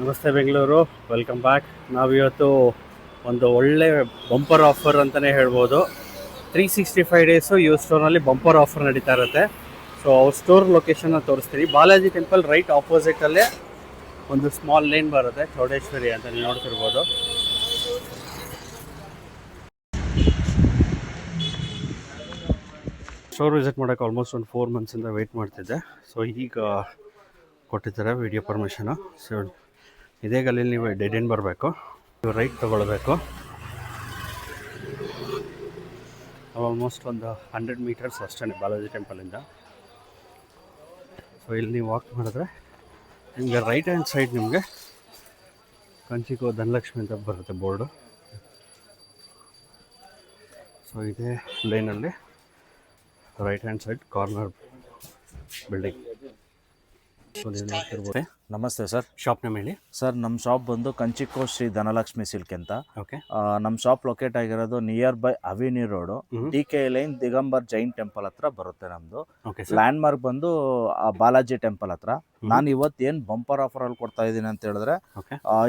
ನಮಸ್ತೆ Bengaluru, welcome back. ನಾವಿವತ್ತು ಒಂದು ಒಳ್ಳೆ ಬಂಪರ್ ಆಫರ್ ಅಂತಲೇ ಹೇಳ್ಬೋದು. 365 ಡೇಸು ಯು ಸ್ಟೋರ್ನಲ್ಲಿ ಬಂಪರ್ ಆಫರ್ ನಡೀತಾ ಇರುತ್ತೆ. ಸೊ ಅವ್ರ ಸ್ಟೋರ್ ಲೊಕೇಶನ್ನ ತೋರಿಸ್ತೀನಿ. ಬಾಲಾಜಿ ಟೆಂಪಲ್ ರೈಟ್ ಆಪೋಸಿಟಲ್ಲೇ ಒಂದು ಸ್ಮಾಲ್ ಲೇನ್ ಬರುತ್ತೆ, ಚೌಡೇಶ್ವರಿ ಅಂತ ನೀವು ನೋಡ್ತಿರ್ಬೋದು. ಸ್ಟೋರ್ ವಿಸಿಟ್ ಮಾಡೋಕ್ಕೆ ಆಲ್ಮೋಸ್ಟ್ ಒಂದು 4 ಮಂತ್ಸಿಂದ ವೆಯ್ಟ್ ಮಾಡ್ತಿದ್ದೆ. ಸೊ ಈಗ ಕೊಟ್ಟಿದ್ದಾರೆ ವಿಡಿಯೋ ಪರ್ಮಿಷನು. ಸೊ ಇದೇ ಗಲ್ಲಿಯಲ್ಲಿ ನೀವು ಡೆಡ್ ಎಂಡ್ ಬರಬೇಕು, ನೀವು ರೈಟ್ ತೊಗೊಳ್ಬೇಕು. ಆಲ್ಮೋಸ್ಟ್ ಒಂದು 100 ಮೀಟರ್ಸ್ ಅಷ್ಟೇ ಬಾಲಾಜಿ ಟೆಂಪಲಿಂದ. ಸೊ ಇಲ್ಲಿ ನೀವು ವಾಕ್ ಮಾಡಿದ್ರೆ ನಿಮಗೆ ರೈಟ್ ಹ್ಯಾಂಡ್ ಸೈಡ್ ನಿಮಗೆ ಕಂಚಿಕೋ ಧನಲಕ್ಷ್ಮಿ ಅಂತ ಬರುತ್ತೆ ಬೋರ್ಡು. ಸೊ ಇದೇ ಲೈನಲ್ಲಿ right hand side corner building. ನಮಸ್ತೆ ಸರ್. ಶಾಪ್ ನೇಮ್ ಹೇಳಿ ಸರ್. ನಮ್ಮ ಶಾಪ್ ಬಂದು ಕಂಚಿಕೋ ಶ್ರೀ ಧನಲಕ್ಷ್ಮಿ ಸಿಲ್ಕ್ ಅಂತ. ಓಕೆ. ನಮ್ಮ ಶಾಪ್ ಲೊಕೇಟ್ ಆಗಿರೋದು ನಿಯರ್ ಬೈ ಅವಿನಿ road, DK line, Digambar Jain temple ಹತ್ರ ಬರುತ್ತೆ ನಮ್ಮದು. ಲ್ಯಾಂಡ್ ಮಾರ್ಕ್ ಬಂದು ಬಾಲಾಜಿ ಟೆಂಪಲ್ ಹತ್ರ. ನಾನು ಇವತ್ತು ಏನು ಬಂಪರ್ ಆಫರ್ ಅಲ್ಲಿ ಕೊಡ್ತಾ ಇದ್ದೀನಿ ಅಂತ ಹೇಳಿದ್ರೆ,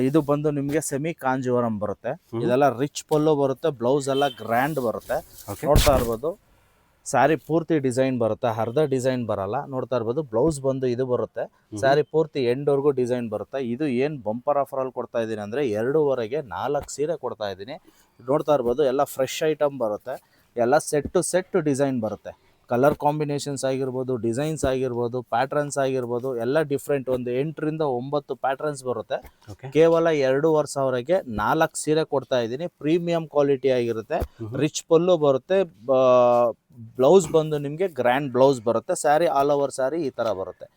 ಇದು ಬಂದು ನಿಮಗೆ ಸೆಮಿ ಕಾಂಜೀವರಂ ಬರುತ್ತೆ. ಇದೆಲ್ಲ ರಿಚ್ ಪಲ್ಲು ಬರುತ್ತೆ, ಬ್ಲೌಸ್ ಎಲ್ಲ ಗ್ರ್ಯಾಂಡ್ ಬರುತ್ತೆ. ನೋಡ್ತಾ ಇರ್ಬೋದು, ಸ್ಯಾರಿ ಪೂರ್ತಿ ಡಿಸೈನ್ ಬರುತ್ತೆ, ಅರ್ಧ ಡಿಸೈನ್ ಬರಲ್ಲ. ನೋಡ್ತಾ ಇರ್ಬೋದು, ಬ್ಲೌಸ್ ಬಂದು ಇದು ಬರುತ್ತೆ, ಸ್ಯಾರಿ ಪೂರ್ತಿ ಎಂಡ್ವರೆಗೂ ಡಿಸೈನ್ ಬರುತ್ತೆ. ಇದು ಏನು ಬಂಪರ್ ಆಫರಲ್ಲಿ ಕೊಡ್ತಾ ಇದ್ದೀನಿ ಅಂದರೆ 2,500ಗೆ 4 ಸೀರೆ ಕೊಡ್ತಾ ಇದ್ದೀನಿ. ನೋಡ್ತಾ ಇರ್ಬೋದು, ಎಲ್ಲ ಫ್ರೆಶ್ ಐಟಮ್ ಬರುತ್ತೆ, ಎಲ್ಲ ಸೆಟ್ ಡಿಸೈನ್ ಬರುತ್ತೆ. ಕಲರ್ ಕಾಂಬಿನೇಷನ್ಸ್ ಆಗಿರ್ಬೋದು, ಡಿಸೈನ್ಸ್ ಆಗಿರ್ಬೋದು, ಪ್ಯಾಟ್ರನ್ಸ್ ಆಗಿರ್ಬೋದು, ಎಲ್ಲ ಡಿಫ್ರೆಂಟ್. ಒಂದು 8 ರಿಂದ 9 ಪ್ಯಾಟ್ರನ್ಸ್ ಬರುತ್ತೆ. ಕೇವಲ 2,500ಗೆ 4 ಸೀರೆ ಕೊಡ್ತಾ ಇದ್ದೀನಿ. ಪ್ರೀಮಿಯಂ ಕ್ವಾಲಿಟಿ ಆಗಿರುತ್ತೆ, ರಿಚ್ ಪಲ್ಲು ಬರುತ್ತೆ, ಬ್ಲೌಸ್ ಬಂದು ನಿಮಗೆ ಗ್ರ್ಯಾಂಡ್ ಬ್ಲೌಸ್ ಬರುತ್ತೆ, ಸ್ಯಾರಿ ಆಲ್ ಓವರ್ ಸ್ಯಾರಿ ಈ ಥರ ಬರುತ್ತೆ.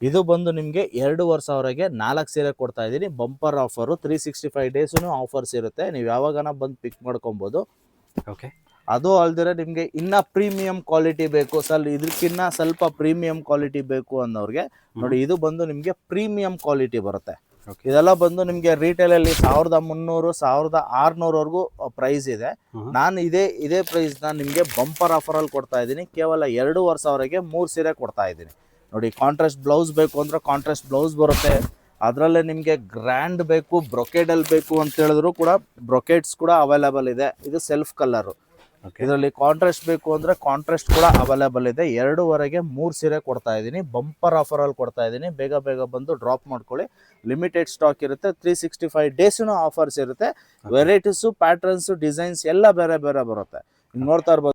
ಇದು ಬಂದು ನಿಮಗೆ 2,500ಗೆ 4 ಸೀರೆ ಕೊಡ್ತಾ ಇದ್ದೀನಿ. ಬಂಪರ್ ಆಫರು, 365 ಡೇಸೂ ಆಫರ್ಸ್ ಇರುತ್ತೆ. ನೀವು ಯಾವಾಗನ ಬಂದು ಪಿಕ್ ಮಾಡ್ಕೊಬೋದು. ಓಕೆ. ಅದು ಅಲ್ದಿರ ನಿಮಗೆ ಇನ್ನೂ ಪ್ರೀಮಿಯಂ ಕ್ವಾಲಿಟಿ ಬೇಕು ಸರ್, ಇದಕ್ಕಿನ್ನ ಸ್ವಲ್ಪ ಪ್ರೀಮಿಯಂ ಕ್ವಾಲಿಟಿ ಬೇಕು ಅನ್ನೋರಿಗೆ ನೋಡಿ, ಇದು ಬಂದು ನಿಮಗೆ ಪ್ರೀಮಿಯಂ ಕ್ವಾಲಿಟಿ ಬರುತ್ತೆ. ಇದೆಲ್ಲ ಬಂದು ನಿಮಗೆ ರಿಟೇಲಲ್ಲಿ 1,300 1,600ವರೆಗೂ ಪ್ರೈಸ್ ಇದೆ. ನಾನು ಇದೇ ಪ್ರೈಸ್ನ ನಿಮಗೆ ಬಂಪರ್ ಆಫರಲ್ಲಿ ಕೊಡ್ತಾ ಇದ್ದೀನಿ. ಕೇವಲ 2,500ಗೆ 3 ಸೀರೆ ಕೊಡ್ತಾ ಇದ್ದೀನಿ. ನೋಡಿ, ಕಾಂಟ್ರಾಸ್ಟ್ ಬ್ಲೌಸ್ ಬೇಕು ಅಂದರೆ ಕಾಂಟ್ರಾಸ್ಟ್ ಬ್ಲೌಸ್ ಬರುತ್ತೆ. ಅದರಲ್ಲೇ ನಿಮಗೆ ಗ್ರ್ಯಾಂಡ್ ಬೇಕು, ಬ್ರೊಕೇಡಲ್ಲಿ ಬೇಕು ಅಂತ ಹೇಳಿದ್ರು ಕೂಡ ಬ್ರೊಕೇಡ್ಸ್ ಕೂಡ ಅವೈಲೇಬಲ್ ಇದೆ. ಇದು ಸೆಲ್ಫ್ ಕಲರು. ಇದರಲ್ಲಿ ಕಾಂಟ್ರಾಸ್ಟ್ ಬೇಕು ಅಂದರೆ ಕಾಂಟ್ರಾಸ್ಟ್ ಕೂಡ ಅವೈಲೇಬಲ್ ಇದೆ. 2,500ಗೆ 3 ಸೀರೆ ಕೊಡ್ತಾ ಇದ್ದೀನಿ. ಬಂಪರ್ ಆಫರಲ್ಲಿ ಕೊಡ್ತಾ ಇದ್ದೀನಿ. ಬೇಗ ಬಂದು ಡ್ರಾಪ್ ಮಾಡ್ಕೊಳ್ಳಿ. ಲಿಮಿಟೆಡ್ ಸ್ಟಾಕ್ ಇರುತ್ತೆ. 365 ಡೇಸೂ ಆಫರ್ಸ್ ಇರುತ್ತೆ. ವೆರೈಟೀಸು, ಪ್ಯಾಟ್ರನ್ಸು, ಡಿಸೈನ್ಸ್ ಎಲ್ಲ ಬೇರೆ ಬರುತ್ತೆ. ನೋಡ್ತಾ ಇರ್ಬೋದು.